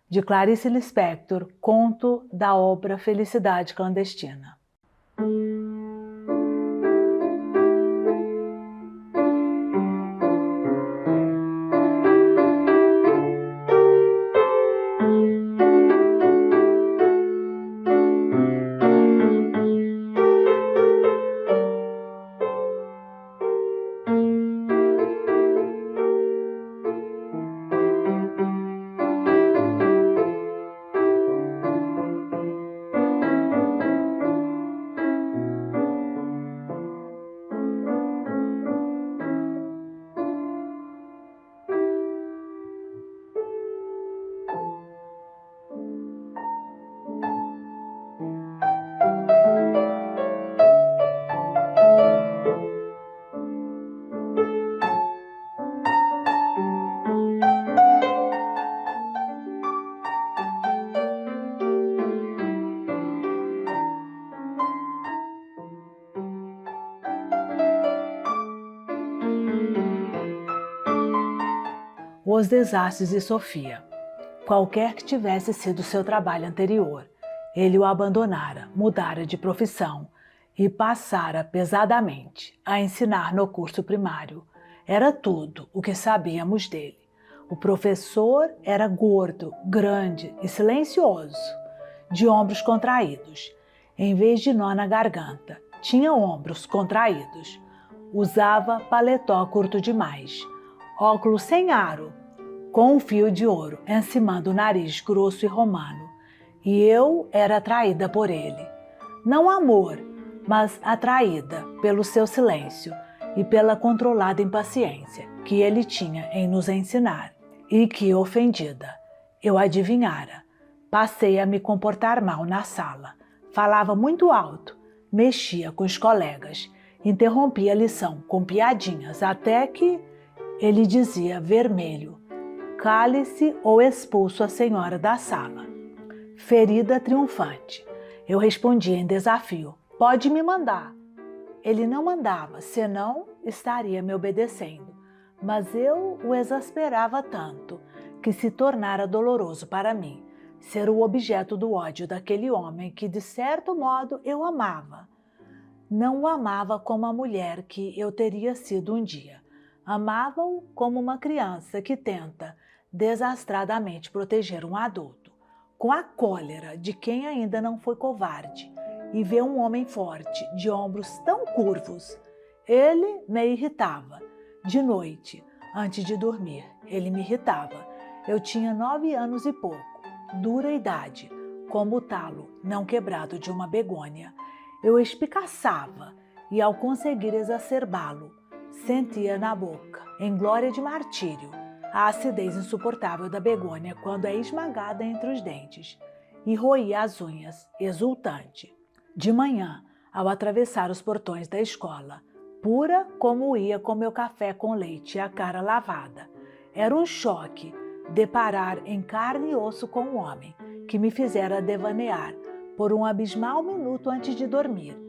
de Clarice Lispector, conto da obra Felicidade Clandestina. Os desastres de Sofia. Qualquer que tivesse sido seu trabalho anterior, ele o abandonara, mudara de profissão e passara pesadamente a ensinar no curso primário. Era tudo o que sabíamos dele. O professor era gordo, grande e silencioso, de ombros contraídos. Em vez de nó na garganta, tinha ombros contraídos. Usava paletó curto demais, óculos sem aro, com um fio de ouro encimando o nariz grosso e romano. E eu era atraída por ele. Não amor, mas atraída pelo seu silêncio e pela controlada impaciência que ele tinha em nos ensinar. E que, ofendida, eu adivinhara. Passei a me comportar mal na sala. Falava muito alto, mexia com os colegas, interrompia a lição com piadinhas, até que ele dizia vermelho: "Cale-se ou expulso a senhora da sala." Ferida triunfante, eu respondia em desafio: "Pode me mandar." Ele não mandava, senão estaria me obedecendo, mas eu o exasperava tanto que se tornara doloroso para mim ser o objeto do ódio daquele homem que, de certo modo, eu amava. Não o amava como a mulher que eu teria sido um dia. Amava-o como uma criança que tenta desastradamente proteger um adulto, com a cólera de quem ainda não foi covarde e vê um homem forte, de ombros tão curvos. Ele me irritava. De noite, antes de dormir, ele me irritava. Eu tinha 9 anos e pouco, dura idade, como o talo não quebrado de uma begônia. Eu espicaçava e, ao conseguir exacerbá-lo, sentia na boca, em glória de martírio, a acidez insuportável da begônia quando é esmagada entre os dentes, e roía as unhas, exultante. De manhã, ao atravessar os portões da escola, pura como ia com meu café com leite e a cara lavada, era um choque deparar em carne e osso com um homem que me fizera devanear por um abismal minuto antes de dormir.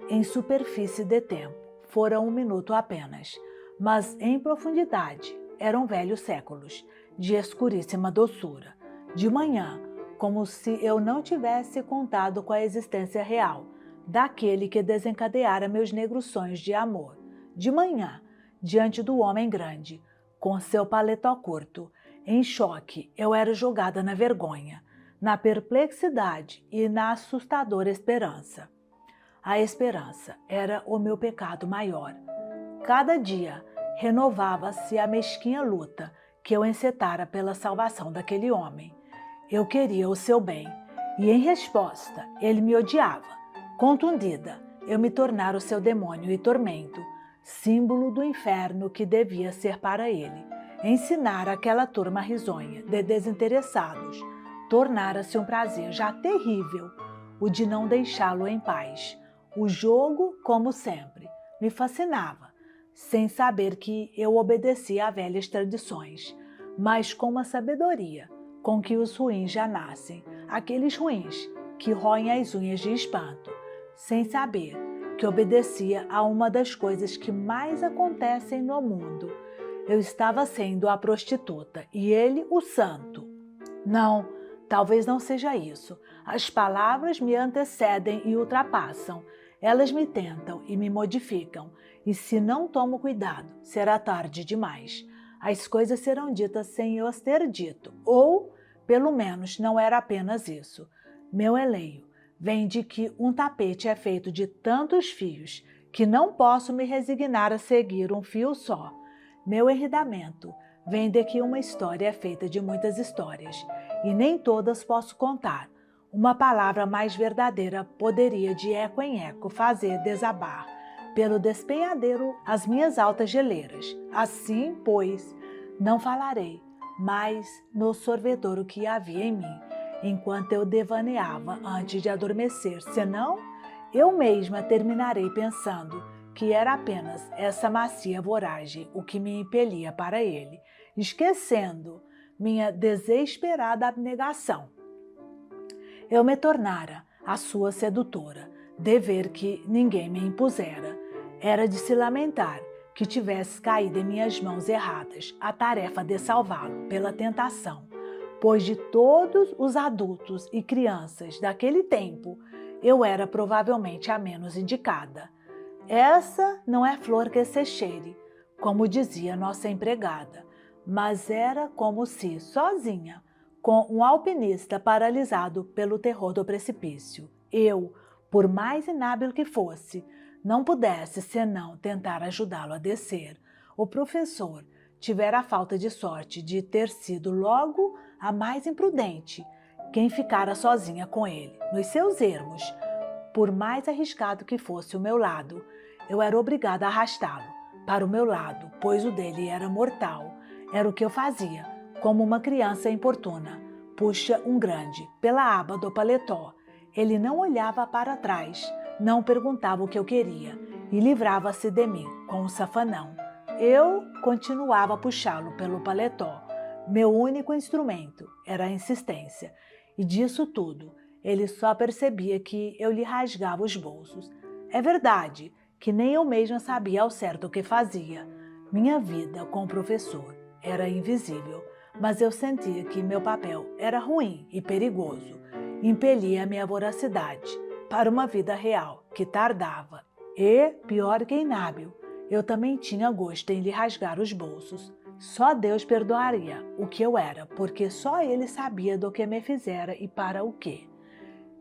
Em superfície de tempo, fora 1 minuto apenas, mas em profundidade eram velhos séculos, de escuríssima doçura. De manhã, como se eu não tivesse contado com a existência real daquele que desencadeara meus negros sonhos de amor. De manhã, diante do homem grande, com seu paletó curto, em choque, eu era jogada na vergonha, na perplexidade e na assustadora esperança. A esperança era o meu pecado maior. Cada dia renovava-se a mesquinha luta que eu encetara pela salvação daquele homem. Eu queria o seu bem e, em resposta, ele me odiava. Contundida, eu me tornara o seu demônio e tormento, símbolo do inferno que devia ser para ele. Ensinar aquela turma risonha de desinteressados tornara-se um prazer já terrível, o de não deixá-lo em paz. O jogo, como sempre, me fascinava, sem saber que eu obedecia a velhas tradições, mas com uma sabedoria com que os ruins já nascem, aqueles ruins que roem as unhas de espanto, sem saber que obedecia a uma das coisas que mais acontecem no mundo. Eu estava sendo a prostituta e ele o santo. Não, Talvez não seja isso. As palavras me antecedem e ultrapassam. Elas me tentam e me modificam. E se não tomo cuidado, será tarde demais. As coisas serão ditas sem eu as ter dito. Ou, pelo menos, não era apenas isso. Meu eleio vem de que um tapete é feito de tantos fios que não posso me resignar a seguir um fio só. Meu enredamento vem de que uma história é feita de muitas histórias, e nem todas posso contar. Uma palavra mais verdadeira poderia de eco em eco fazer desabar pelo despenhadeiro as minhas altas geleiras. Assim, pois, não falarei mais no sorvedouro que havia em mim, enquanto eu devaneava antes de adormecer, senão eu mesma terminarei pensando que era apenas essa macia voragem o que me impelia para ele, esquecendo minha desesperada abnegação. Eu me tornara a sua sedutora, dever que ninguém me impusera. Era de se lamentar que tivesse caído em minhas mãos erradas a tarefa de salvá-lo pela tentação, pois de todos os adultos e crianças daquele tempo, eu era provavelmente a menos indicada. Essa não é flor que se cheire, como dizia nossa empregada, mas era como se, sozinha, com um alpinista paralisado pelo terror do precipício, eu, por mais inábil que fosse, não pudesse senão tentar ajudá-lo a descer. O professor tivera a falta de sorte de ter sido logo a mais imprudente, quem ficara sozinha com ele, nos seus ermos. Por mais arriscado que fosse o meu lado, eu era obrigada a arrastá-lo para o meu lado, pois o dele era mortal. Era o que eu fazia, como uma criança importuna. Puxa um grande pela aba do paletó. Ele não olhava para trás, não perguntava o que eu queria e livrava-se de mim com um safanão. Eu continuava a puxá-lo pelo paletó. Meu único instrumento era a insistência, e disso tudo ele só percebia que eu lhe rasgava os bolsos. É verdade que nem eu mesma sabia ao certo o que fazia. Minha vida com o professor era invisível, mas eu sentia que meu papel era ruim e perigoso. Impelia minha voracidade para uma vida real que tardava. E, pior que inábil, eu também tinha gosto em lhe rasgar os bolsos. Só Deus perdoaria o que eu era, porque só Ele sabia do que me fizera e para o quê.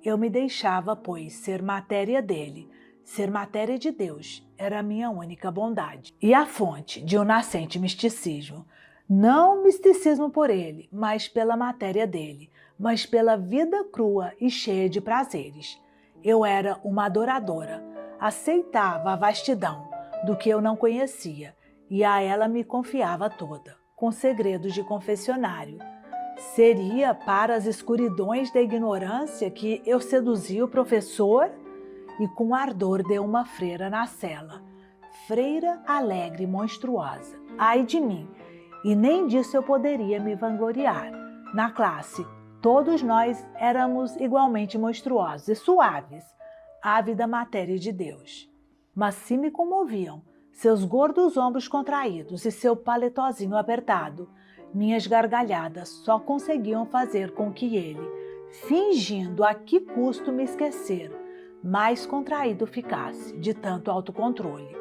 Eu me deixava, pois, ser matéria dele. Ser matéria de Deus era a minha única bondade e a fonte de um nascente misticismo. Não misticismo por ele, mas pela matéria dele, mas pela vida crua e cheia de prazeres. Eu era uma adoradora, aceitava a vastidão do que eu não conhecia e a ela me confiava toda, com segredos de confessionário. Seria para as escuridões da ignorância que eu seduzia o professor? E com ardor de uma freira na cela. Freira alegre e monstruosa. Ai de mim! E nem disso eu poderia me vangloriar. Na classe, todos nós éramos igualmente monstruosos e suaves, ávida matéria de Deus. Mas se me comoviam seus gordos ombros contraídos e seu paletózinho apertado, minhas gargalhadas só conseguiam fazer com que ele, fingindo a que custo me esquecer, mais contraído ficasse de tanto autocontrole.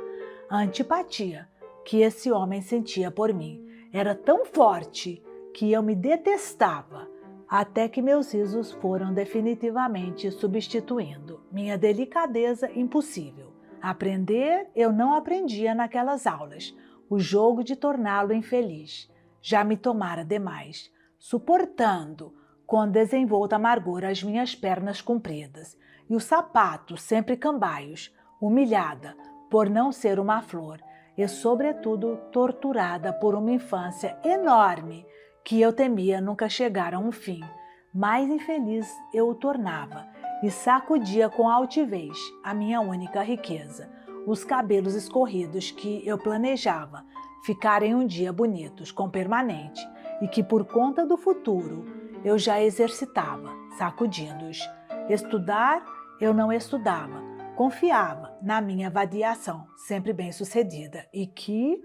A antipatia que esse homem sentia por mim era tão forte que eu me detestava, até que meus risos foram definitivamente substituindo minha delicadeza impossível. Aprender eu não aprendia naquelas aulas, o jogo de torná-lo infeliz já me tomara demais, suportando com desenvolta amargura as minhas pernas compridas e os sapatos sempre cambaios, humilhada por não ser uma flor e, sobretudo, torturada por uma infância enorme que eu temia nunca chegar a um fim. Mais infeliz eu o tornava e sacudia com altivez a minha única riqueza, os cabelos escorridos que eu planejava ficarem um dia bonitos com permanente e que, por conta do futuro, eu já exercitava, sacudindo-os. Estudar eu não estudava, confiava na minha vadiação, sempre bem-sucedida, e que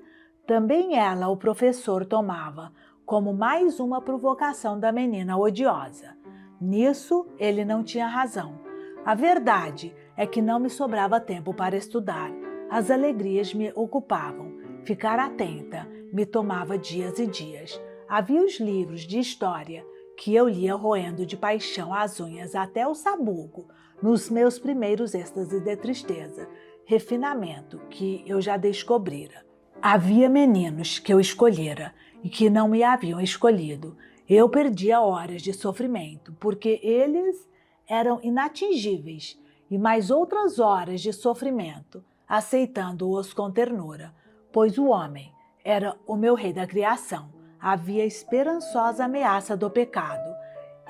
também o professor tomava como mais uma provocação da menina odiosa. Nisso, ele não tinha razão. A verdade é que não me sobrava tempo para estudar. As alegrias me ocupavam. Ficar atenta me tomava dias e dias. Havia os livros de história que eu lia roendo de paixão as unhas até o sabugo, nos meus primeiros êxtases de tristeza, refinamento que eu já descobrira. Havia meninos que eu escolhera e que não me haviam escolhido. Eu perdia horas de sofrimento, porque eles eram inatingíveis, e mais outras horas de sofrimento, aceitando-os com ternura, pois o homem era o meu rei da criação. Havia esperançosa ameaça do pecado.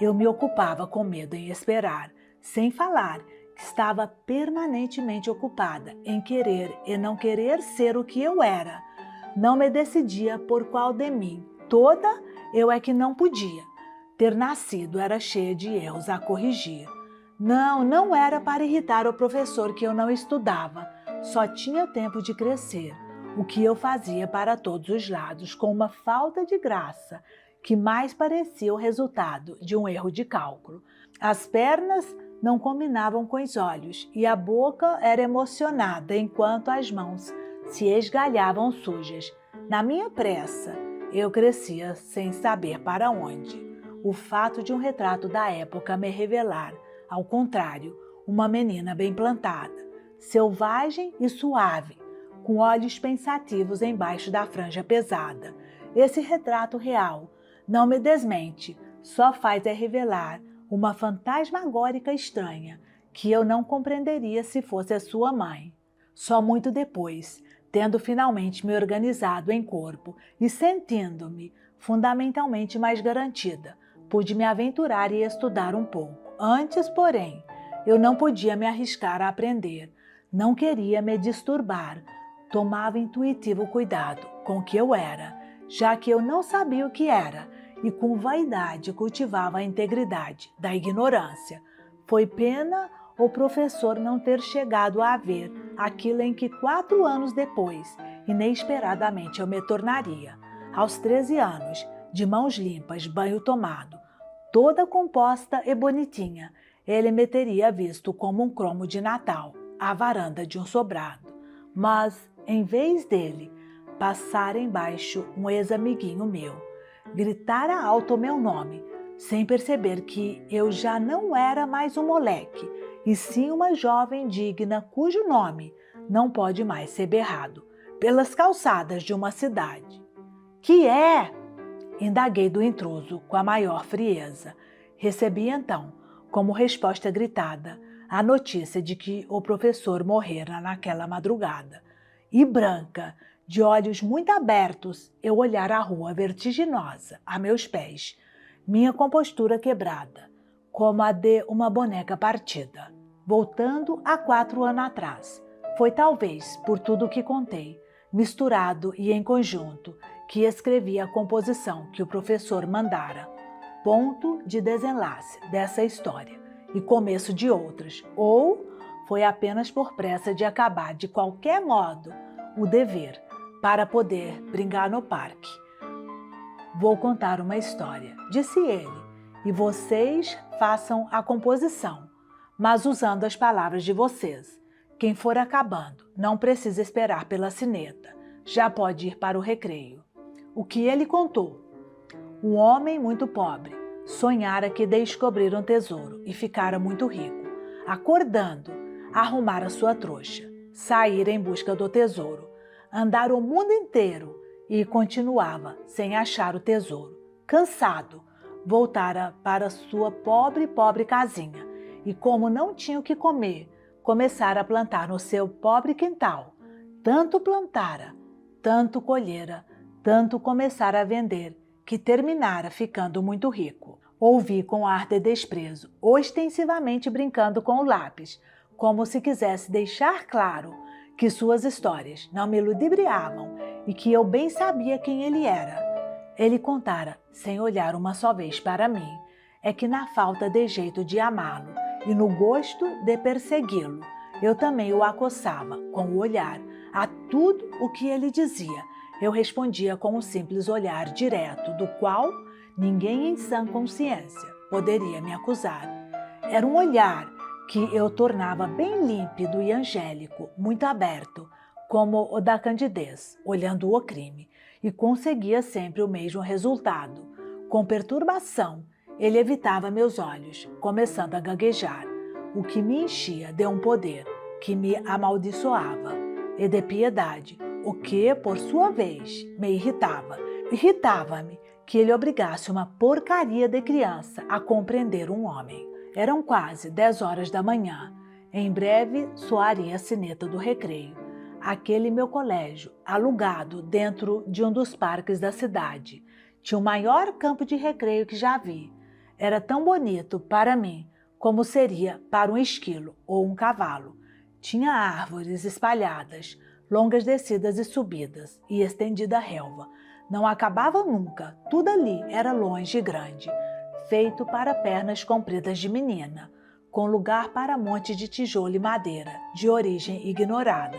Eu me ocupava com medo em esperar, sem falar que estava permanentemente ocupada em querer e não querer ser o que eu era. Não me decidia por qual de mim toda eu é que não podia. Ter nascido era cheia de erros a corrigir. Não era para irritar o professor que eu não estudava. Só tinha tempo de crescer, o que eu fazia para todos os lados com uma falta de graça, que mais parecia o resultado de um erro de cálculo. As pernas não combinavam com os olhos e a boca era emocionada enquanto as mãos se esgalhavam sujas. Na minha pressa, eu crescia sem saber para onde. O fato de um retrato da época me revelar, ao contrário, uma menina bem plantada, selvagem e suave, com olhos pensativos embaixo da franja pesada. Esse retrato real não me desmente, só faz revelar uma fantasmagórica estranha, que eu não compreenderia se fosse a sua mãe. Só muito depois, tendo finalmente me organizado em corpo e sentindo-me fundamentalmente mais garantida, pude me aventurar e estudar um pouco. Antes, porém, eu não podia me arriscar a aprender, não queria me disturbar, tomava intuitivo cuidado com o que eu era, já que eu não sabia o que era, e com vaidade cultivava a integridade da ignorância. Foi pena o professor não ter chegado a ver aquilo em que 4 anos depois, inesperadamente eu me tornaria. Aos 13 anos, de mãos limpas, banho tomado, toda composta e bonitinha, ele me teria visto como um cromo de Natal, à varanda de um sobrado. Mas, em vez dele, passara embaixo um ex-amiguinho meu, gritara alto o meu nome, sem perceber que eu já não era mais um moleque, e sim uma jovem digna cujo nome não pode mais ser berrado pelas calçadas de uma cidade. Que é? Indaguei do intruso com a maior frieza. Recebi então, como resposta gritada, a notícia de que o professor morrera naquela madrugada. E branca, de olhos muito abertos, eu olhara a rua vertiginosa a meus pés, minha compostura quebrada, como a de uma boneca partida. Voltando a 4 anos atrás, foi talvez por tudo o que contei, misturado e em conjunto, que escrevi a composição que o professor mandara. Ponto de desenlace dessa história e começo de outras, ou foi apenas por pressa de acabar de qualquer modo o dever para poder brincar no parque. Vou contar uma história, disse ele, e vocês façam a composição, mas usando as palavras de vocês. Quem for acabando não precisa esperar pela sineta, já pode ir para o recreio. O que ele contou? Um homem muito pobre sonhara que descobrira um tesouro e ficara muito rico. Acordando, arrumara sua trouxa, saíra em busca do tesouro, andara o mundo inteiro e continuava sem achar o tesouro. Cansado, voltara para sua pobre casinha e, como não tinha o que comer, começara a plantar no seu pobre quintal. Tanto plantara, tanto colhera, tanto começara a vender, que terminara ficando muito rico. Ouvi com ar de desprezo, ostensivamente brincando com o lápis, como se quisesse deixar claro que suas histórias não me ludibriavam e que eu bem sabia quem ele era. Ele contara, sem olhar uma só vez para mim, é que na falta de jeito de amá-lo e no gosto de persegui-lo, eu também o acossava com o olhar. A tudo o que ele dizia, eu respondia com um simples olhar direto, do qual ninguém em sã consciência poderia me acusar. Era um olhar que eu tornava bem límpido e angélico, muito aberto, como o da candidez, olhando o crime, e conseguia sempre o mesmo resultado. Com perturbação, ele evitava meus olhos, começando a gaguejar, o que me enchia de um poder que me amaldiçoava, e de piedade, o que, por sua vez, me irritava. Irritava-me que ele obrigasse uma porcaria de criança a compreender um homem. Eram quase 10 horas da manhã. Em breve soaria a sineta do recreio. Aquele meu colégio, alugado dentro de um dos parques da cidade, tinha o maior campo de recreio que já vi. Era tão bonito para mim como seria para um esquilo ou um cavalo. Tinha árvores espalhadas, longas descidas e subidas, e estendida relva. Não acabava nunca, tudo ali era longe e grande, feito para pernas compridas de menina, com lugar para monte de tijolo e madeira, de origem ignorada,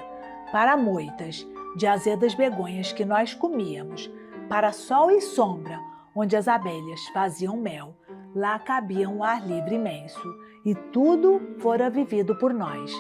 para moitas de azedas begonhas que nós comíamos, para sol e sombra, onde as abelhas faziam mel. Lá cabia um ar livre imenso, e tudo fora vivido por nós.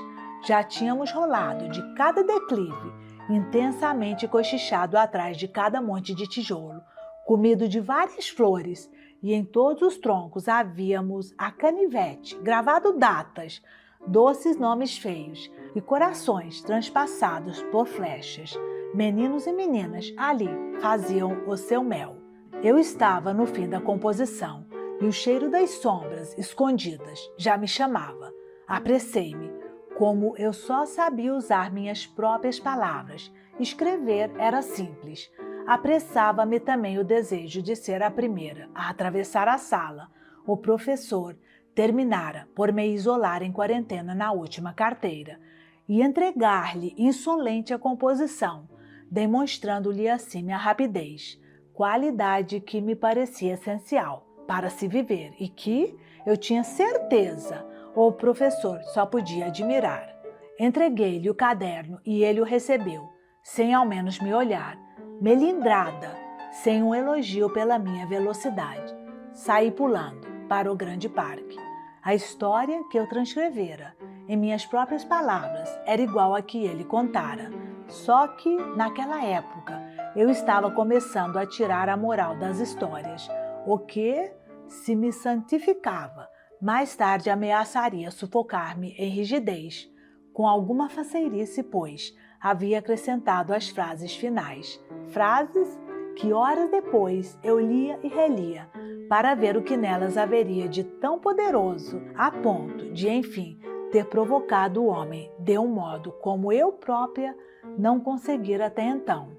Já tínhamos rolado de cada declive, intensamente cochichado atrás de cada monte de tijolo, comido de várias flores, e em todos os troncos havíamos a canivete, gravado datas, doces nomes feios e corações transpassados por flechas. Meninos e meninas ali faziam o seu mel. Eu estava no fim da composição e o cheiro das sombras escondidas já me chamava. Apressei-me. Como eu só sabia usar minhas próprias palavras, escrever era simples. Apressava-me também o desejo de ser a primeira a atravessar a sala. O professor terminara por me isolar em quarentena na última carteira e entregar-lhe insolente a composição, demonstrando-lhe assim minha rapidez, qualidade que me parecia essencial para se viver e que, eu tinha certeza, o professor só podia admirar. Entreguei-lhe o caderno e ele o recebeu, sem ao menos me olhar, melindrada, sem um elogio pela minha velocidade. Saí pulando para o grande parque. A história que eu transcrevera, em minhas próprias palavras, era igual à que ele contara, só que, naquela época, eu estava começando a tirar a moral das histórias, o que, se me santificava, mais tarde ameaçaria sufocar-me em rigidez, com alguma faceirice, pois havia acrescentado as frases finais, frases que horas depois eu lia e relia, para ver o que nelas haveria de tão poderoso, a ponto de, enfim, ter provocado o homem de um modo como eu própria não conseguira até então.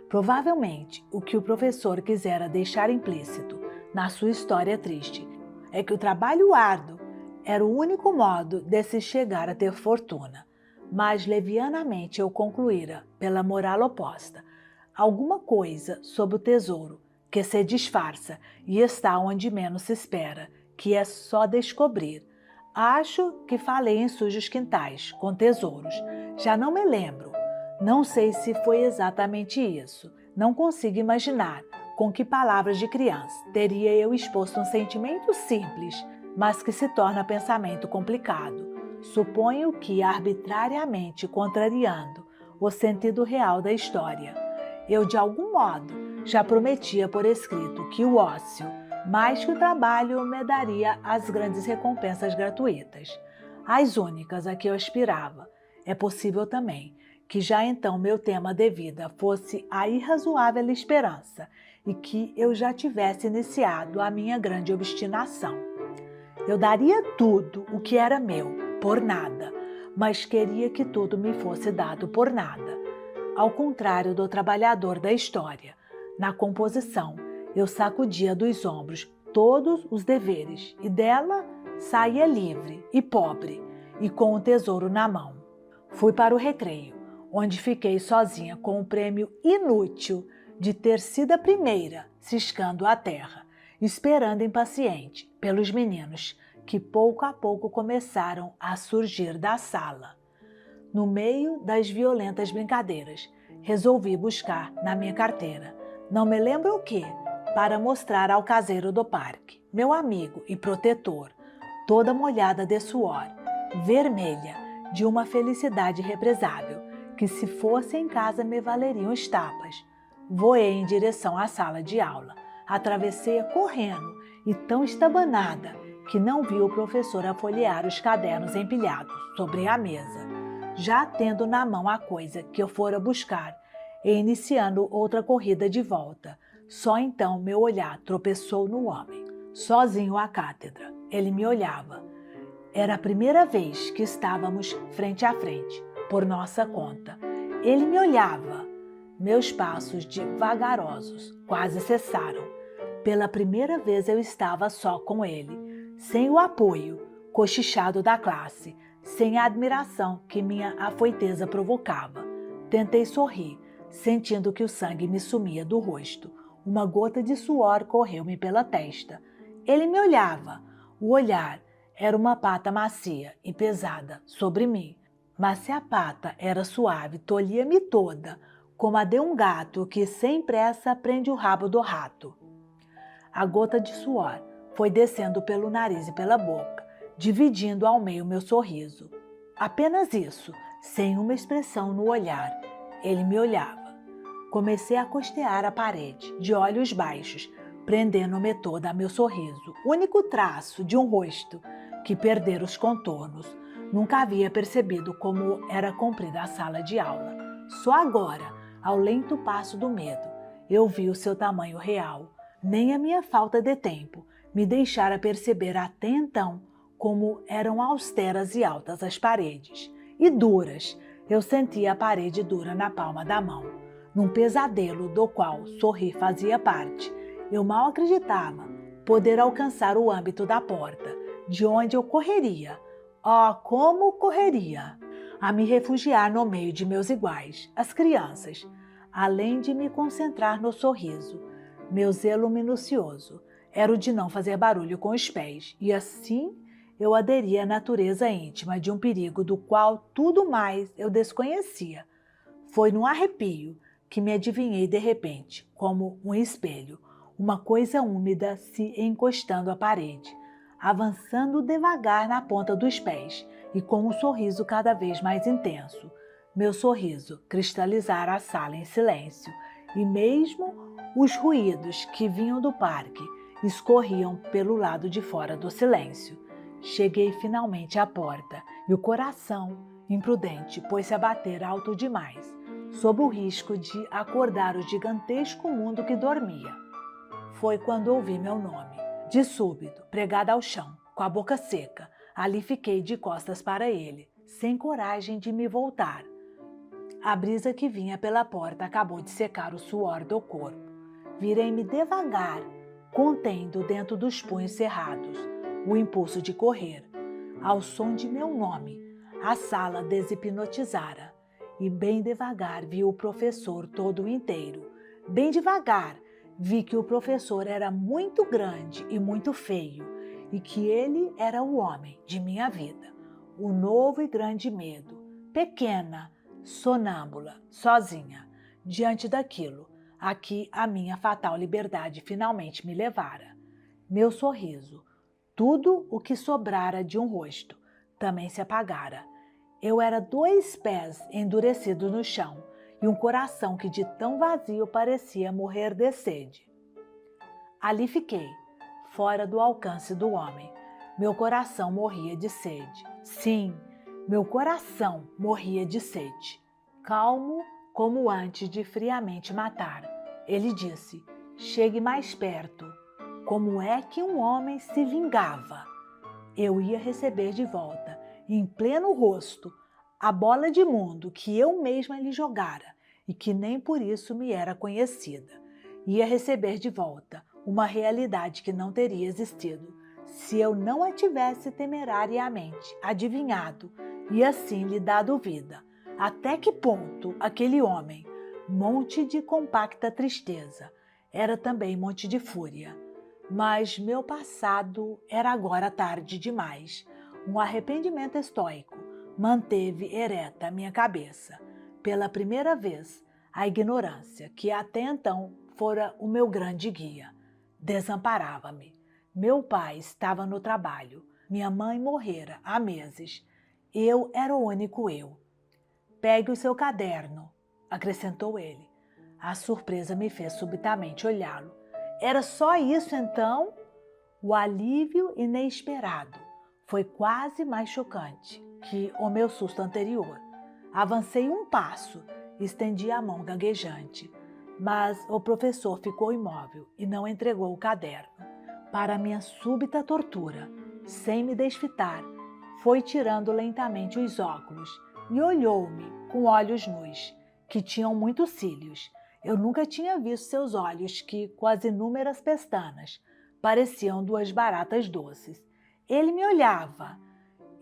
Provavelmente, o que o professor quisera deixar implícito na sua história triste é que o trabalho árduo era o único modo de se chegar a ter fortuna, mas levianamente eu concluíra, pela moral oposta, alguma coisa sobre o tesouro que se disfarça e está onde menos se espera, que é só descobrir. Acho que falei em sujos quintais, com tesouros. Já não me lembro. Não sei se foi exatamente isso. Não consigo imaginar com que palavras de criança teria eu exposto um sentimento simples, mas que se torna pensamento complicado. Suponho que arbitrariamente contrariando o sentido real da história. Eu, de algum modo, já prometia por escrito que o ócio, mais que o trabalho, me daria as grandes recompensas gratuitas, as únicas a que eu aspirava. É possível também que já então meu tema de vida fosse a irrazoável esperança e que eu já tivesse iniciado a minha grande obstinação. Eu daria tudo o que era meu, por nada, mas queria que tudo me fosse dado por nada. Ao contrário do trabalhador da história, na composição, eu sacudia dos ombros todos os deveres e dela saía livre e pobre e com o tesouro na mão. Fui para o recreio, onde fiquei sozinha com o prêmio inútil de ter sido a primeira ciscando a terra, esperando impaciente pelos meninos que pouco a pouco começaram a surgir da sala. No meio das violentas brincadeiras, resolvi buscar na minha carteira, não me lembro o que, para mostrar ao caseiro do parque. meu amigo e protetor, toda molhada de suor, vermelha, de uma felicidade irrepresável, que se fosse em casa me valeriam estapas. Voei em direção à sala de aula, atravessei-a correndo e tão estabanada que não vi o professor afolhear os cadernos empilhados sobre a mesa, já tendo na mão a coisa que eu fora buscar e iniciando outra corrida de volta. Só então meu olhar tropeçou no homem, sozinho à cátedra. Ele me olhava. Era a primeira vez que estávamos frente a frente, por nossa conta. Ele me olhava. Meus passos devagarosos quase cessaram. Pela primeira vez eu estava só com ele, sem o apoio, cochichado da classe, sem a admiração que minha afoiteza provocava. Tentei sorrir, sentindo que o sangue me sumia do rosto. Uma gota de suor correu-me pela testa. Ele me olhava. O olhar era uma pata macia e pesada sobre mim, mas se a pata era suave, tolhia-me toda, como a de um gato que sem pressa prende o rabo do rato. A gota de suor foi descendo pelo nariz e pela boca, dividindo ao meio meu sorriso. Apenas isso, sem uma expressão no olhar. Ele me olhava. Comecei a costear a parede, de olhos baixos, prendendo-me toda a meu sorriso, único traço de um rosto que perdera os contornos. Nunca havia percebido como era comprida a sala de aula. Só agora, ao lento passo do medo, eu vi o seu tamanho real. Nem a minha falta de tempo me deixara perceber até então como eram austeras e altas as paredes. E duras, eu sentia a parede dura na palma da mão. Num pesadelo do qual sorrir fazia parte, eu mal acreditava poder alcançar o âmbito da porta, de onde eu correria. Oh, como correria! A me refugiar no meio de meus iguais, as crianças, além de me concentrar no sorriso. Meu zelo minucioso era o de não fazer barulho com os pés, e assim eu aderia à natureza íntima de um perigo do qual tudo mais eu desconhecia. Foi num arrepio que me adivinhei de repente, como um espelho, uma coisa úmida se encostando à parede, avançando devagar na ponta dos pés e com um sorriso cada vez mais intenso. Meu sorriso cristalizara a sala em silêncio, e mesmo os ruídos que vinham do parque escorriam pelo lado de fora do silêncio. Cheguei finalmente à porta e o coração, imprudente, pôs-se a bater alto demais, sob o risco de acordar o gigantesco mundo que dormia. Foi quando ouvi meu nome, de súbito, pregada ao chão, com a boca seca. Ali fiquei de costas para ele, sem coragem de me voltar. A brisa que vinha pela porta acabou de secar o suor do corpo. Virei-me devagar, contendo dentro dos punhos cerrados o impulso de correr. Ao som de meu nome, a sala deshipnotizara, e bem devagar vi o professor todo inteiro. Bem devagar vi que o professor era muito grande e muito feio, e que ele era o homem de minha vida, o novo e grande medo. Pequena, sonâmbula, sozinha, diante daquilo a que a minha fatal liberdade finalmente me levara. Meu sorriso, tudo o que sobrara de um rosto, também se apagara. Eu era 2 pés endurecidos no chão e um coração que de tão vazio parecia morrer de sede. Ali fiquei, fora do alcance do homem. Meu coração morria de sede. Sim, meu coração morria de sede. Calmo como antes de friamente matar, ele disse: chegue mais perto. Como é que um homem se vingava? Eu ia receber de volta, em pleno rosto, a bola de mundo que eu mesma lhe jogara e que nem por isso me era conhecida. Ia receber de volta uma realidade que não teria existido se eu não a tivesse temerariamente adivinhado e assim lhe dado vida. Até que ponto aquele homem, monte de compacta tristeza, era também monte de fúria. Mas meu passado era agora tarde demais. Um arrependimento estoico manteve ereta minha cabeça. Pela primeira vez, a ignorância, que até então fora o meu grande guia, desamparava-me. Meu pai estava no trabalho. Minha mãe morrera há meses. Eu era o único eu. Pegue o seu caderno, acrescentou ele. A surpresa me fez subitamente olhá-lo. Era só isso então? O alívio inesperado foi quase mais chocante que o meu susto anterior. Avancei um passo, estendi a mão gaguejante, mas o professor ficou imóvel e não entregou o caderno. Para minha súbita tortura, sem me desfitar, foi tirando lentamente os óculos e olhou-me com olhos nus, que tinham muitos cílios. Eu nunca tinha visto seus olhos que, com as inúmeras pestanas, pareciam duas baratas doces. Ele me olhava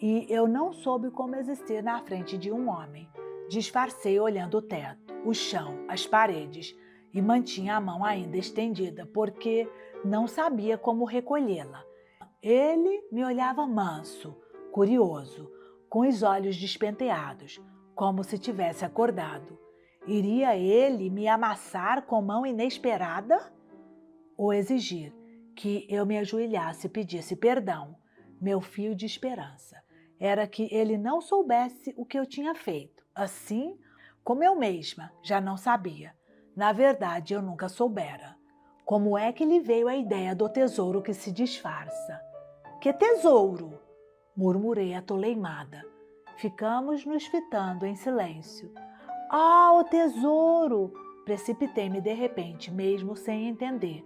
e eu não soube como existir na frente de um homem. Disfarcei olhando o teto, o chão, as paredes e mantinha a mão ainda estendida porque não sabia como recolhê-la. Ele me olhava manso, curioso, com os olhos despenteados, como se tivesse acordado. Iria ele me amassar com mão inesperada? Ou exigir que eu me ajoelhasse e pedisse perdão? Meu fio de esperança era que ele não soubesse o que eu tinha feito, assim como eu mesma já não sabia. Na verdade, eu nunca soubera. Como é que lhe veio a ideia do tesouro que se disfarça? Que tesouro? Murmurei atoleimada. Ficamos nos fitando em silêncio. Ah, o tesouro! Precipitei-me de repente, mesmo sem entender.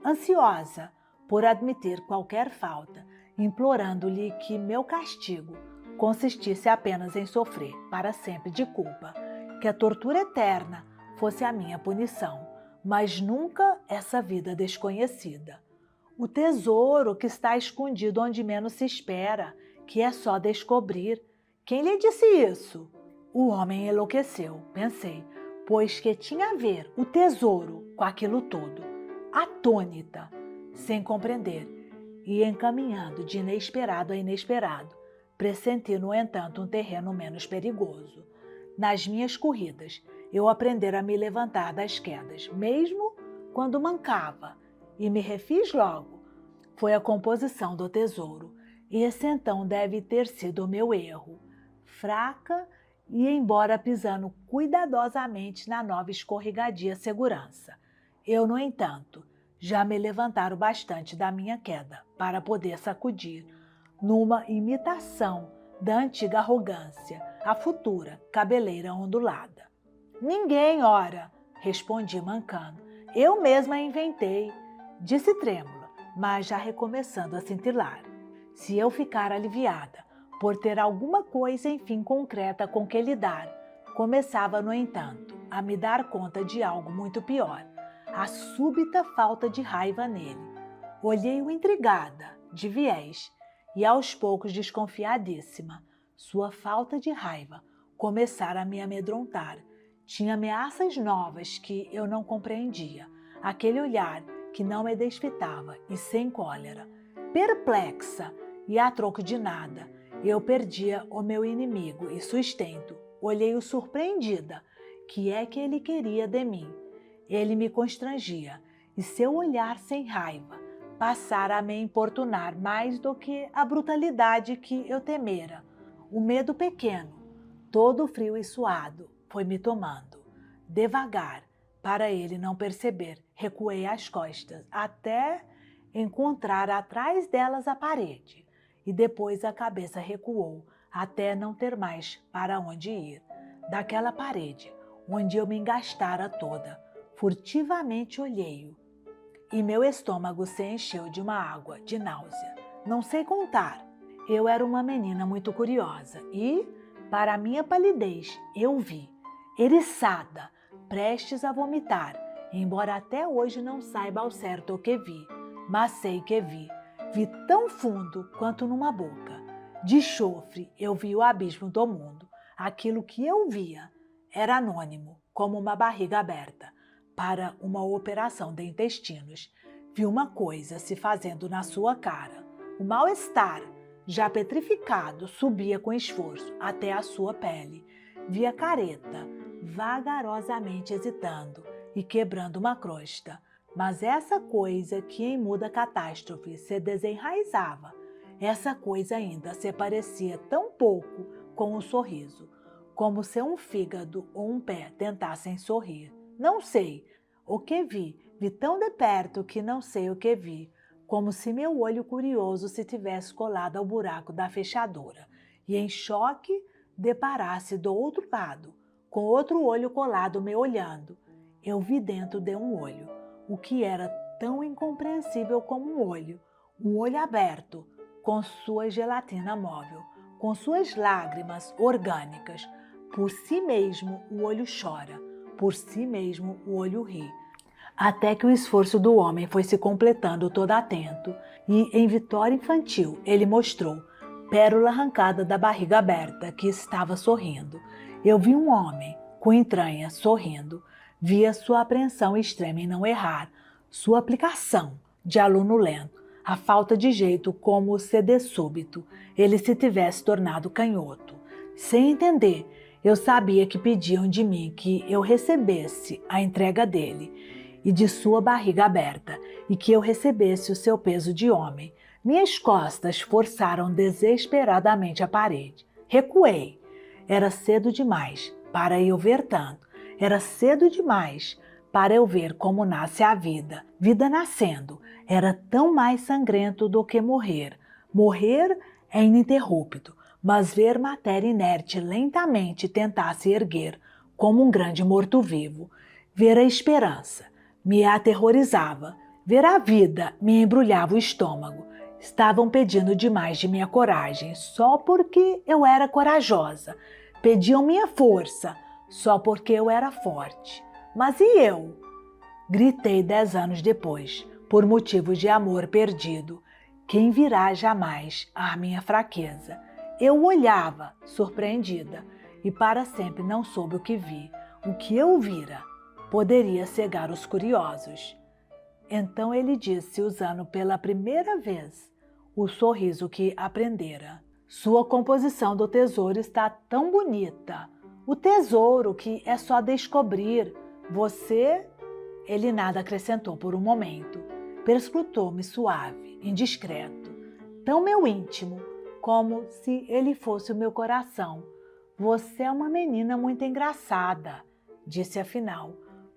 Ansiosa por admitir qualquer falta, implorando-lhe que meu castigo consistisse apenas em sofrer para sempre de culpa, que a tortura eterna fosse a minha punição, mas nunca essa vida desconhecida. O tesouro que está escondido onde menos se espera, que é só descobrir. Quem lhe disse isso? O homem enlouqueceu, pensei, pois que tinha a ver o tesouro com aquilo tudo. Atônita, sem compreender, e encaminhando de inesperado a inesperado, pressenti, no entanto, um terreno menos perigoso. Nas minhas corridas, eu aprendera a me levantar das quedas, mesmo quando mancava, e me refiz logo. Foi a composição do tesouro, e esse então deve ter sido o meu erro. Fraca e embora pisando cuidadosamente na nova escorregadia segurança. Eu, no entanto, já me levantara o bastante da minha queda para poder sacudir, numa imitação da antiga arrogância, a futura cabeleira ondulada. Ninguém, ora, respondi mancando. Eu mesma a inventei, disse trêmula, mas já recomeçando a cintilar. Se eu ficar aliviada por ter alguma coisa, enfim, concreta com que lidar, começava, no entanto, a me dar conta de algo muito pior, a súbita falta de raiva nele. Olhei-o intrigada, de viés, e aos poucos desconfiadíssima. Sua falta de raiva começara a me amedrontar. Tinha ameaças novas que eu não compreendia. Aquele olhar que não me desfitava e sem cólera. Perplexa e a troco de nada, eu perdia o meu inimigo e sustento. Olhei-o surpreendida. Que é que ele queria de mim? Ele me constrangia e seu olhar sem raiva passara a me importunar mais do que a brutalidade que eu temera. O medo pequeno, todo frio e suado, foi me tomando. Devagar, para ele não perceber, recuei as costas até encontrar atrás delas a parede e depois a cabeça recuou até não ter mais para onde ir. Daquela parede, onde eu me engastara toda, furtivamente olhei-o e meu estômago se encheu de uma água de náusea. Não sei contar. Eu era uma menina muito curiosa e, para minha palidez, eu vi, eriçada, prestes a vomitar, embora até hoje não saiba ao certo o que vi, mas sei que vi. Vi tão fundo quanto numa boca. De chofre eu vi o abismo do mundo. Aquilo que eu via era anônimo, como uma barriga aberta para uma operação de intestinos. Vi uma coisa se fazendo na sua cara. O mal-estar, já petrificado, subia com esforço até a sua pele. Vi a careta, vagarosamente hesitando e quebrando uma crosta. Mas essa coisa que em muda catástrofe se desenraizava, essa coisa ainda se parecia tão pouco com o sorriso, como se um fígado ou um pé tentassem sorrir. Não sei o que vi tão de perto que não sei o que vi, como se meu olho curioso se tivesse colado ao buraco da fechadura e em choque deparasse do outro lado, com outro olho colado me olhando. Eu vi dentro de um olho, o que era tão incompreensível como um olho aberto, com sua gelatina móvel, com suas lágrimas orgânicas. Por si mesmo o olho chora, por si mesmo o olho ri. Até que o esforço do homem foi se completando todo atento, e em vitória infantil ele mostrou, pérola arrancada da barriga aberta, que estava sorrindo. Eu vi um homem, com entranhas, sorrindo. Via sua apreensão extrema em não errar, sua aplicação de aluno lento, a falta de jeito como se de súbito ele se tivesse tornado canhoto. Sem entender, eu sabia que pediam de mim que eu recebesse a entrega dele e de sua barriga aberta, e que eu recebesse o seu peso de homem. Minhas costas forçaram desesperadamente a parede. Recuei. Era cedo demais para eu ver tanto. Era cedo demais para eu ver como nasce a vida. Vida nascendo era tão mais sangrento do que morrer. Morrer é ininterrupto, mas ver matéria inerte lentamente tentar se erguer como um grande morto-vivo. Ver a esperança me aterrorizava. Ver a vida me embrulhava o estômago. Estavam pedindo demais de minha coragem, só porque eu era corajosa. Pediam minha força, só porque eu era forte. Mas e eu? Gritei 10 anos depois, por motivos de amor perdido. Quem virá jamais à minha fraqueza? Eu olhava, surpreendida, e para sempre não soube o que vi. O que eu vira poderia cegar os curiosos. Então ele disse, usando pela primeira vez o sorriso que aprendera: sua composição do tesouro está tão bonita. O tesouro que é só descobrir. Você... Ele nada acrescentou por um momento. Perscrutou-me suave, indiscreto, tão meu íntimo, como se ele fosse o meu coração. Você é uma menina muito engraçada, disse afinal.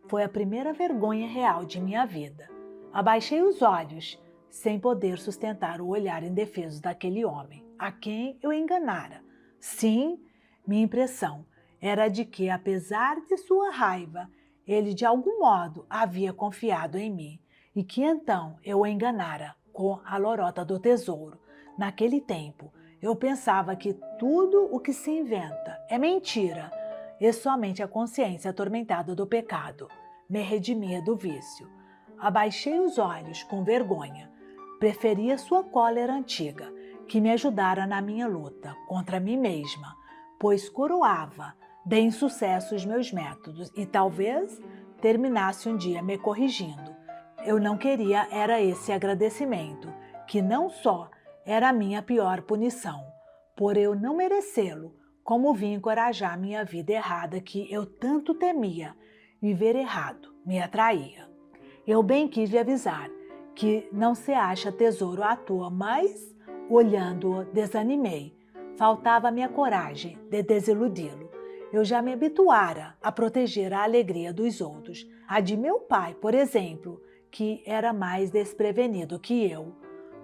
Foi a primeira vergonha real de minha vida. Abaixei os olhos, sem poder sustentar o olhar indefeso daquele homem, a quem eu enganara. Sim, minha impressão era de que, apesar de sua raiva, ele de algum modo havia confiado em mim, e que então eu o enganara com a lorota do tesouro. Naquele tempo, eu pensava que tudo o que se inventa é mentira, e somente a consciência atormentada do pecado me redimia do vício. Abaixei os olhos com vergonha. Preferia sua cólera antiga, que me ajudara na minha luta contra mim mesma, pois coroava de insucesso os meus métodos e talvez terminasse um dia me corrigindo. Eu não queria era esse agradecimento, que não só era a minha pior punição, por eu não merecê-lo, como vim encorajar minha vida errada que eu tanto temia. Viver errado me atraía. Eu bem quis lhe avisar que não se acha tesouro à toa, mas, olhando-o, desanimei. Faltava minha coragem de desiludi-lo. Eu já me habituara a proteger a alegria dos outros, a de meu pai, por exemplo, que era mais desprevenido que eu.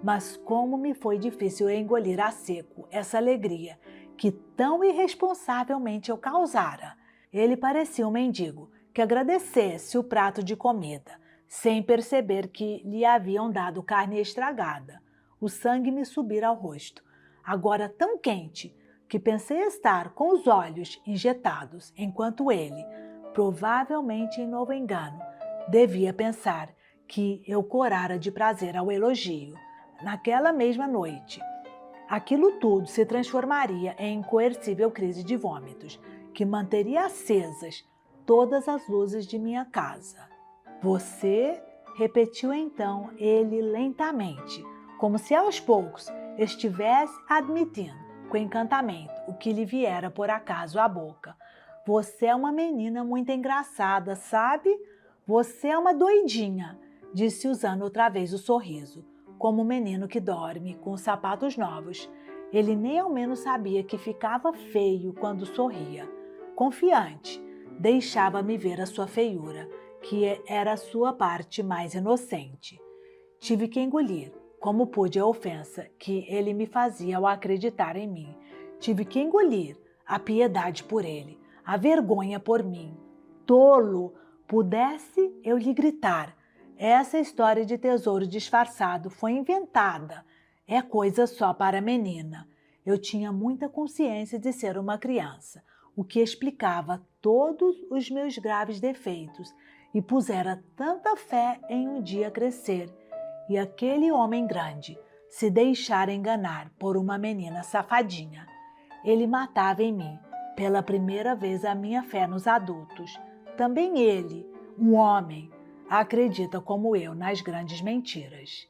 Mas como me foi difícil engolir a seco essa alegria que tão irresponsavelmente eu causara. Ele parecia um mendigo que agradecesse o prato de comida, sem perceber que lhe haviam dado carne estragada. O sangue me subira ao rosto, agora tão quente, que pensei estar com os olhos injetados, enquanto ele, provavelmente em novo engano, devia pensar que eu corara de prazer ao elogio. Naquela mesma noite, aquilo tudo se transformaria em incoercível crise de vômitos, que manteria acesas todas as luzes de minha casa. Você? Repetiu então ele lentamente, como se aos poucos estivesse admitindo com encantamento o que lhe viera por acaso à boca. Você é uma menina muito engraçada, sabe? Você é uma doidinha. disse usando outra vez o sorriso, como um menino que dorme com os sapatos novos. Ele nem ao menos sabia que ficava feio quando sorria. Confiante, deixava-me ver a sua feiura, que era a sua parte mais inocente. Tive que engolir, como pude, a ofensa que ele me fazia ao acreditar em mim. Tive que engolir a piedade por ele, a vergonha por mim. Tolo! Pudesse eu lhe gritar. Essa história de tesouro disfarçado foi inventada. É coisa só para menina. Eu tinha muita consciência de ser uma criança, o que explicava todos os meus graves defeitos, e pusera tanta fé em um dia crescer, e aquele homem grande se deixar enganar por uma menina safadinha. Ele matava em mim, pela primeira vez, a minha fé nos adultos. Também ele, um homem, acredita como eu nas grandes mentiras.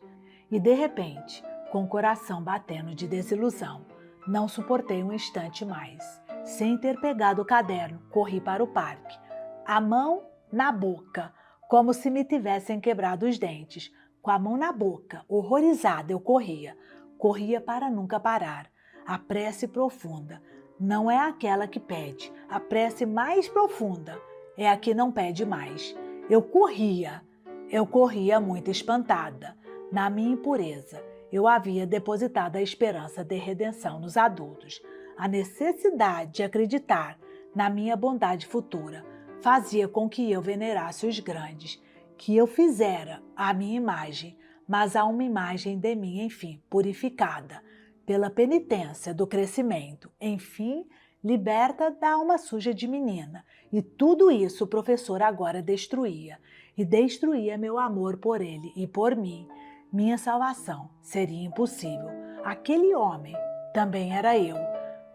E de repente, com o coração batendo de desilusão, não suportei um instante mais. Sem ter pegado o caderno, corri para o parque, a mão na boca, como se me tivessem quebrado os dentes. Com a mão na boca, horrorizada, eu corria. Corria para nunca parar. A prece profunda não é aquela que pede. A prece mais profunda é a que não pede mais. Eu corria muito espantada. Na minha impureza, eu havia depositado a esperança de redenção nos adultos. A necessidade de acreditar na minha bondade futura fazia com que eu venerasse os grandes, que eu fizera a minha imagem, mas há uma imagem de mim, enfim, purificada pela penitência do crescimento, enfim, liberta da alma suja de menina. E tudo isso o professor agora destruía, e destruía meu amor por ele e por mim. Minha salvação seria impossível. Aquele homem também era eu,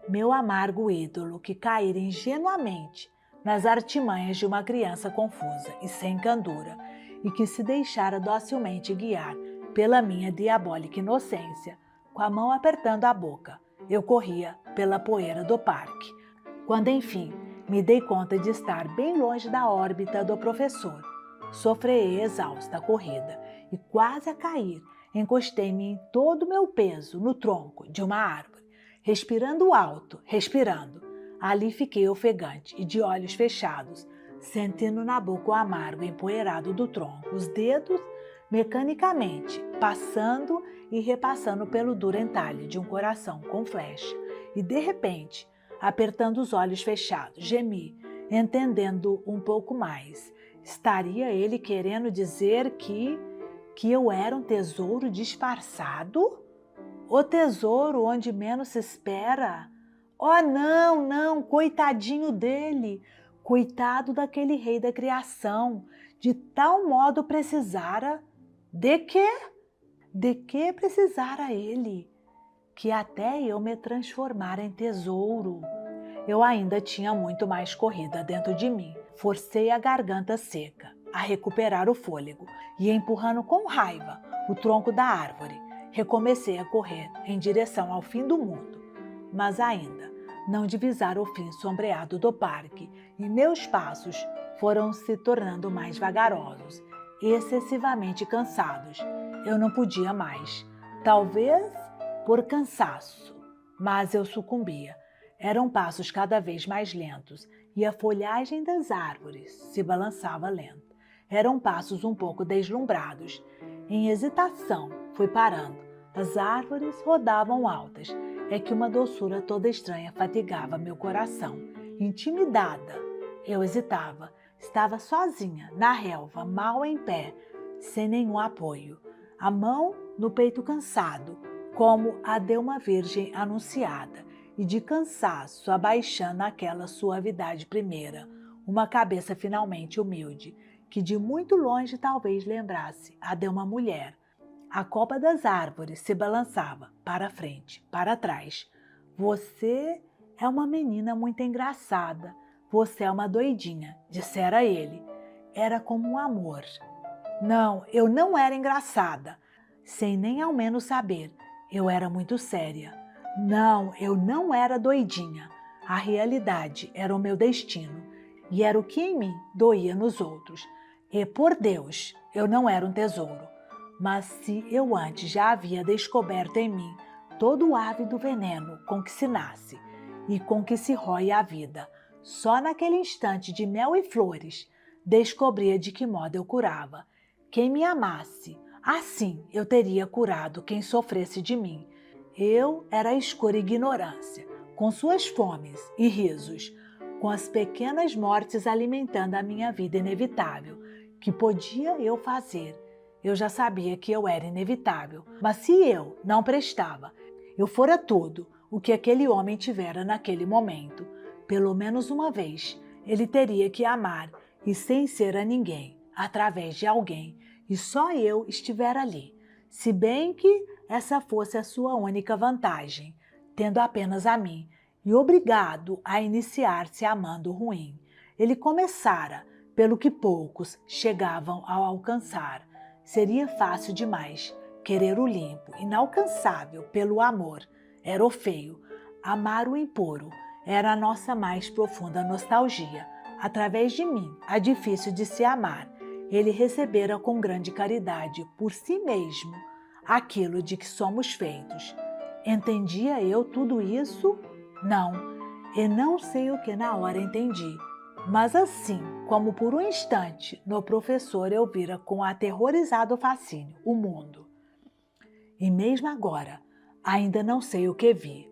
meu amargo ídolo que caíra ingenuamente nas artimanhas de uma criança confusa e sem candura, e que se deixara docilmente guiar pela minha diabólica inocência. Com a mão apertando a boca, eu corria pela poeira do parque, quando enfim me dei conta de estar bem longe da órbita do professor. Sofrei exausta a corrida e quase a cair, encostei-me em todo o meu peso no tronco de uma árvore, respirando alto, respirando. Ali fiquei ofegante e de olhos fechados, sentindo na boca o amargo empoeirado do tronco, os dedos mecanicamente passando e repassando pelo duro entalhe de um coração com flecha. E de repente, apertando os olhos fechados, gemi, entendendo um pouco mais. Estaria ele querendo dizer que eu era um tesouro disfarçado? O tesouro onde menos se espera? Oh, não, coitadinho dele, coitado daquele rei da criação, de tal modo precisara. De quê? De que precisara ele? Que até eu me transformara em tesouro. Eu ainda tinha muito mais corrida dentro de mim. Forcei a garganta seca a recuperar o fôlego e, empurrando com raiva o tronco da árvore, recomecei a correr em direção ao fim do mundo. Mas ainda não divisara o fim sombreado do parque e meus passos foram se tornando mais vagarosos, excessivamente cansados. Eu não podia mais, talvez por cansaço, mas eu sucumbia. Eram passos cada vez mais lentos e a folhagem das árvores se balançava lenta. Eram passos um pouco deslumbrados. Em hesitação, fui parando. As árvores rodavam altas. É que uma doçura toda estranha fatigava meu coração. Intimidada, eu hesitava. Estava sozinha, na relva, mal em pé, sem nenhum apoio. A mão no peito cansado, como a de uma virgem anunciada, e de cansaço abaixando aquela suavidade primeira, uma cabeça finalmente humilde, que de muito longe talvez lembrasse a de uma mulher. A copa das árvores se balançava para frente, para trás. Você é uma menina muito engraçada. Você é uma doidinha, dissera ele. Era como um amor. Não, eu não era engraçada. Sem nem ao menos saber, eu era muito séria. Não, eu não era doidinha. A realidade era o meu destino e era o que em mim doía nos outros. E por Deus, eu não era um tesouro. Mas se eu antes já havia descoberto em mim todo o ávido veneno com que se nasce e com que se rói a vida, só naquele instante de mel e flores descobria de que modo eu curava. Quem me amasse, assim eu teria curado quem sofresse de mim. Eu era a escura ignorância, com suas fomes e risos, com as pequenas mortes alimentando a minha vida inevitável. Que podia eu fazer? Eu já sabia que eu era inevitável, mas se eu não prestava, eu fora tudo o que aquele homem tivera naquele momento. Pelo menos uma vez, ele teria que amar e sem ser a ninguém, através de alguém, e só eu estivera ali, se bem que essa fosse a sua única vantagem, tendo apenas a mim, e obrigado a iniciar-se amando o ruim. Ele começara pelo que poucos chegavam a alcançar. Seria fácil demais querer o limpo, inalcançável pelo amor. Era o feio. Amar o impuro era a nossa mais profunda nostalgia. Através de mim, a difícil de se amar, ele recebera com grande caridade por si mesmo aquilo de que somos feitos. Entendia eu tudo isso? Não, e não sei o que na hora entendi. Mas assim como por um instante no professor eu vira com aterrorizado fascínio o mundo. E mesmo agora, ainda não sei o que vi.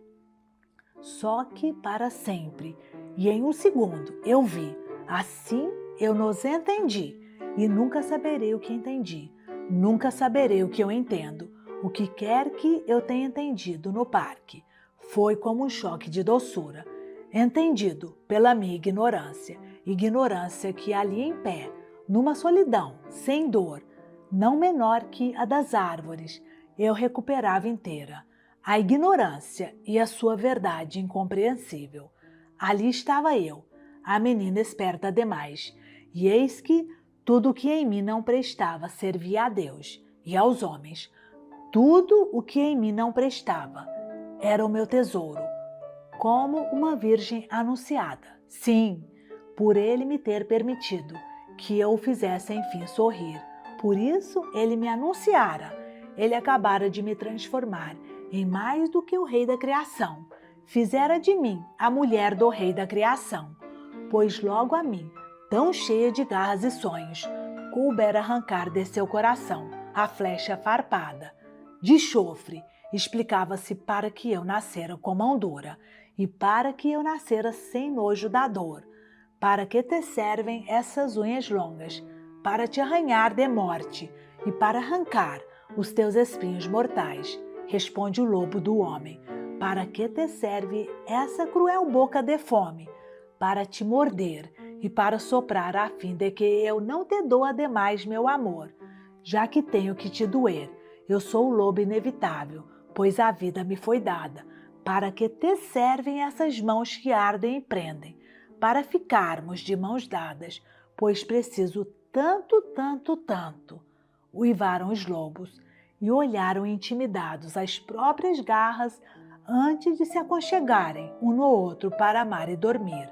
Só que para sempre, e em um segundo eu vi, assim eu nos entendi, e nunca saberei o que entendi, nunca saberei o que eu entendo, o que quer que eu tenha entendido no parque. Foi como um choque de doçura, entendido pela minha ignorância, ignorância que ali em pé, numa solidão, sem dor, não menor que a das árvores, eu recuperava inteira. A ignorância e a sua verdade incompreensível. Ali estava eu, a menina esperta demais, e eis que tudo o que em mim não prestava servia a Deus e aos homens. Tudo o que em mim não prestava era o meu tesouro, como uma virgem anunciada. Sim, por ele me ter permitido que eu o fizesse enfim sorrir. Por isso ele me anunciara. Ele acabara de me transformar em mais do que o rei da criação. Fizera de mim a mulher do rei da criação, pois logo a mim, tão cheia de garras e sonhos, coubera arrancar de seu coração a flecha farpada. De chofre, explicava-se para que eu nascera com mão dura, e para que eu nascera sem nojo da dor. Para que te servem essas unhas longas? Para te arranhar de morte e para arrancar os teus espinhos mortais, responde o lobo do homem. Para que te serve essa cruel boca de fome? Para te morder e para soprar a fim de que eu não te doa demais meu amor. Já que tenho que te doer, eu sou o lobo inevitável, pois a vida me foi dada. Para que te servem essas mãos que ardem e prendem? Para ficarmos de mãos dadas, pois preciso tanto, tanto, tanto. Uivaram os lobos e olharam intimidados as próprias garras antes de se aconchegarem um no outro para amar e dormir.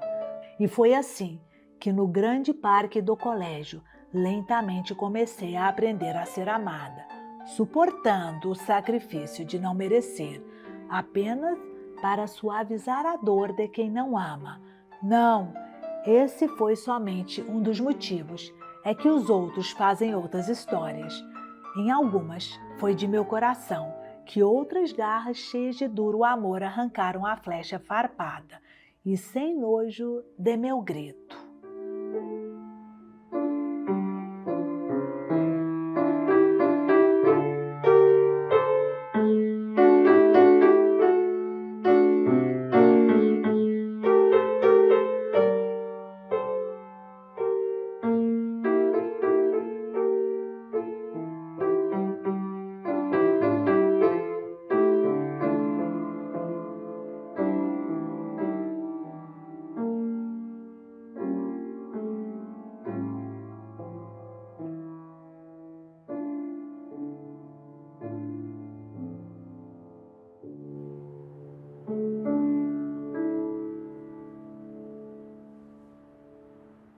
E foi assim que no grande parque do colégio lentamente comecei a aprender a ser amada, suportando o sacrifício de não merecer, apenas para suavizar a dor de quem não ama. Não, esse foi somente um dos motivos, é que os outros fazem outras histórias. Em algumas, foi de meu coração que outras garras cheias de duro amor arrancaram a flecha farpada, e sem nojo de meu grito.